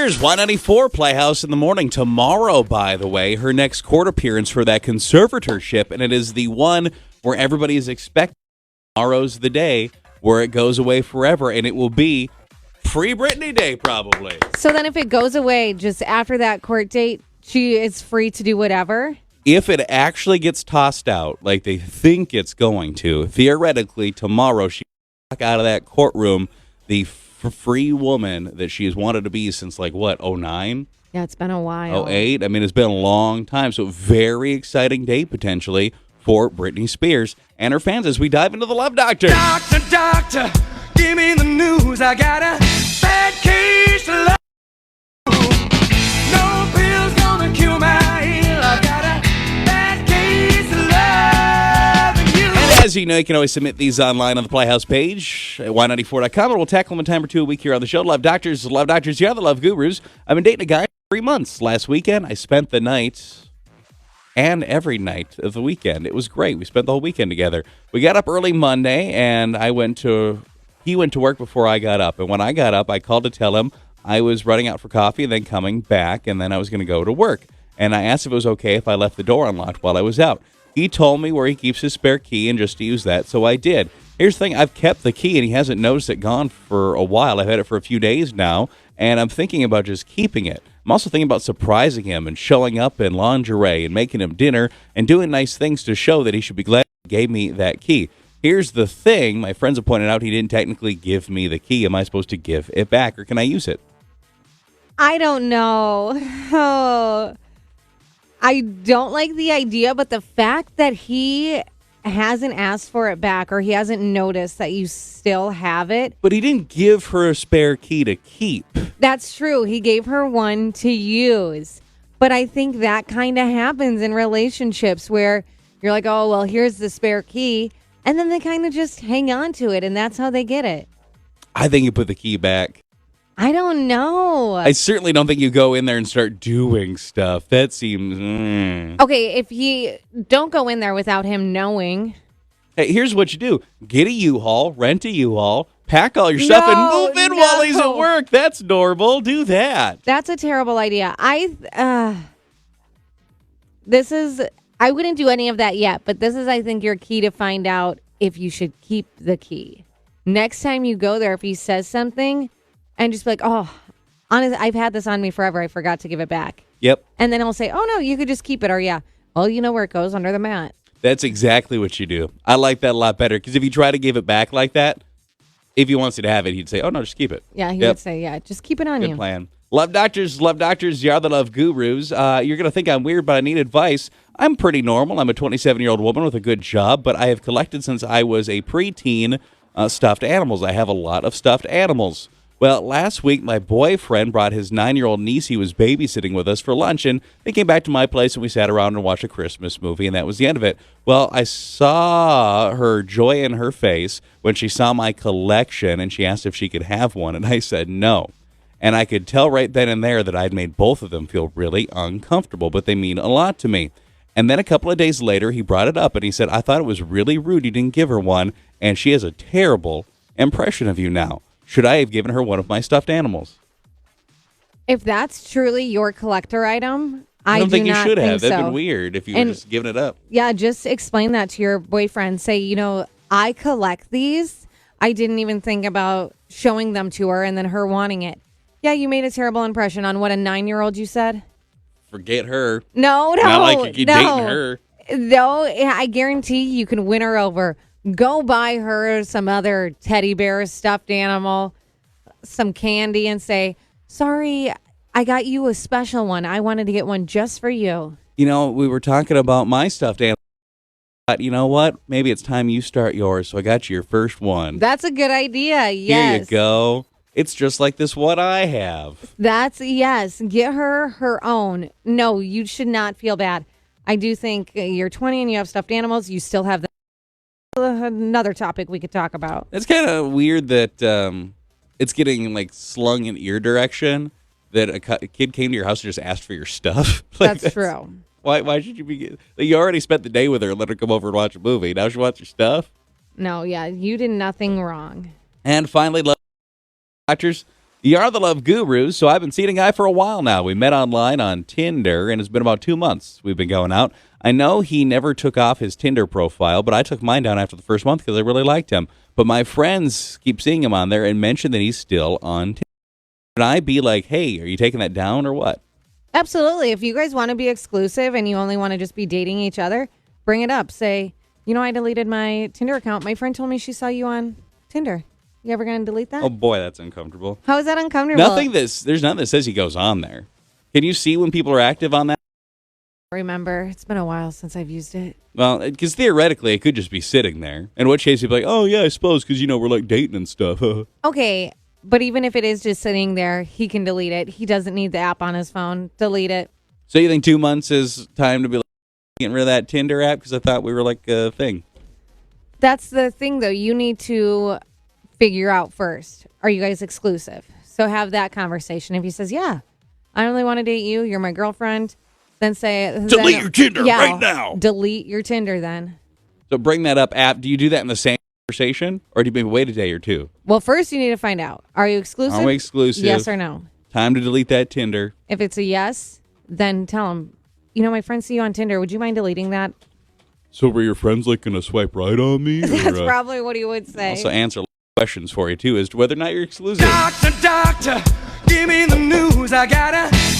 Here's Y94 Playhouse in the morning. Tomorrow, by the way, her next court appearance for that conservatorship, and it is the one where everybody is expecting. Tomorrow's the day where it goes away forever, and it will be Free Britney Day, probably. So then if it goes away just after that court date, she is free to do whatever? If it actually gets tossed out like they think it's going to, theoretically, tomorrow she will walk out of that courtroom the free woman that she has wanted to be since, like, what, 09? Yeah, it's been a while. 08? I mean, it's been a long time. So very exciting day, potentially, for Britney Spears and her fans as we dive into the Love Doctor. Doctor, doctor, give me the news. I got a bad case of love. No pill's gonna cure my ill. I got a bad case of loving you. And as you know, you can always submit these online on the Playhouse page at y94.com, and we'll tackle them a time or two a week here on the show. Love Doctors, you're the Love Gurus. I've been dating a guy for 3 months. Last weekend, I spent the night and every night of the weekend. It was great. We spent the whole weekend together. We got up early Monday, and he went to work before I got up. And when I got up, I called to tell him I was running out for coffee and then coming back, and then I was going to go to work. And I asked if it was okay if I left the door unlocked while I was out. He told me where he keeps his spare key and just to use that, so I did. Here's the thing. I've kept the key, and he hasn't noticed it gone for a while. I've had it for a few days now, and I'm thinking about just keeping it. I'm also thinking about surprising him and showing up in lingerie and making him dinner and doing nice things to show that he should be glad he gave me that key. Here's the thing. My friends have pointed out he didn't technically give me the key. Am I supposed to give it back, or can I use it? I don't know. Oh, I don't like the idea, but the fact that he hasn't asked for it back or he hasn't noticed that you still have it. But he didn't give her a spare key to keep. That's true. He gave her one to use. But I think that kind of happens in relationships where you're like, oh, well, here's the spare key. And then they kind of just hang on to it, and that's how they get it. I think you put the key back. I don't know. I certainly don't think you go in there and start doing stuff. That seems... Okay, if don't go in there without him knowing. Hey, here's what you do. Get a U-Haul, rent a U-Haul, pack all your stuff, and move in while he's at work. That's normal. Do that. That's a terrible idea. I wouldn't do any of that yet, but this is, I think, your key to find out if you should keep the key. Next time you go there, if he says something, and just be like, oh, honestly, I've had this on me forever. I forgot to give it back. Yep. And then he'll say, oh, no, you could just keep it. Or, yeah, well, you know where it goes, under the mat. That's exactly what you do. I like that a lot better, because if you try to give it back like that, if he wants you to have it, he'd say, oh, no, just keep it. Yeah, he would say, yeah, just keep it on you. Good plan. Love Doctors, you're the Love Gurus. You're going to think I'm weird, but I need advice. I'm pretty normal. I'm a 27-year-old woman with a good job, but I have collected since I was a preteen stuffed animals. I have a lot of stuffed animals. Well, last week, my boyfriend brought his 9-year-old niece he was babysitting with us for lunch, and they came back to my place, and we sat around and watched a Christmas movie, and that was the end of it. Well, I saw her joy in her face when she saw my collection, and she asked if she could have one, and I said no. And I could tell right then and there that I'd made both of them feel really uncomfortable, but they mean a lot to me. And then a couple of days later, he brought it up, and he said, I thought it was really rude you didn't give her one, and she has a terrible impression of you now. Should I have given her one of my stuffed animals? If that's truly your collector item, I don't think you should have. So. That'd been weird if you were just giving it up. Yeah, just explain that to your boyfriend. Say, I collect these. I didn't even think about showing them to her and then her wanting it. Yeah, you made a terrible impression on what, a 9-year-old you said? Forget her. No. Not like you keep dating her. No, I guarantee you can win her over. Go buy her some other teddy bear, stuffed animal, some candy, and say, sorry, I got you a special one. I wanted to get one just for you. We were talking about my stuffed animal. But you know what? Maybe it's time you start yours, so I got you your first one. That's a good idea, yes. Here you go. It's just like this one I have. Yes. Get her her own. No, you should not feel bad. I do think you're 20 and you have stuffed animals. You still have another topic we could talk about. It's kind of weird that it's getting like slung in ear direction that a kid came to your house and just asked for your stuff. That's true. Why should you be? You already spent the day with her and let her come over and watch a movie. Now she wants your stuff? No, yeah, you did nothing wrong. And finally, Love Doctors, You are the love gurus, so I've been seeing a guy for a while now. We met online on Tinder, and it's been about 2 months we've been going out. I know he never took off his Tinder profile, but I took mine down after the first month because I really liked him. But my friends keep seeing him on there and mention that he's still on Tinder. Should I be like, hey, are you taking that down or what? Absolutely. If you guys want to be exclusive and you only want to just be dating each other, bring it up. Say, I deleted my Tinder account. My friend told me she saw you on Tinder. You ever going to delete that? Oh, boy, that's uncomfortable. How is that uncomfortable? There's nothing that says he goes on there. Can you see when people are active on that? Remember, it's been a while since I've used it. Well, because theoretically, it could just be sitting there. In which case, he'd be like, oh, yeah, I suppose, because, we're like dating and stuff. Okay, but even if it is just sitting there, he can delete it. He doesn't need the app on his phone. Delete it. So you think 2 months is time to be like, getting rid of that Tinder app? Because I thought we were like a thing. That's the thing, though. You need to figure out first, are you guys exclusive? So have that conversation. If he says, yeah, I only want to date you, you're my girlfriend, then say, delete your Tinder right now. Delete your Tinder then. So bring that up app. Do you do that in the same conversation, or do you maybe wait a day or two? Well, first you need to find out, are you exclusive? Are we exclusive? Yes or no? Time to delete that Tinder. If it's a yes, then tell him, my friends see you on Tinder. Would you mind deleting that? So were your friends like going to swipe right on me? That's probably what he would say. Also answer questions for you, too, as to whether or not you're exclusive. Doctor, give me the news. I gotta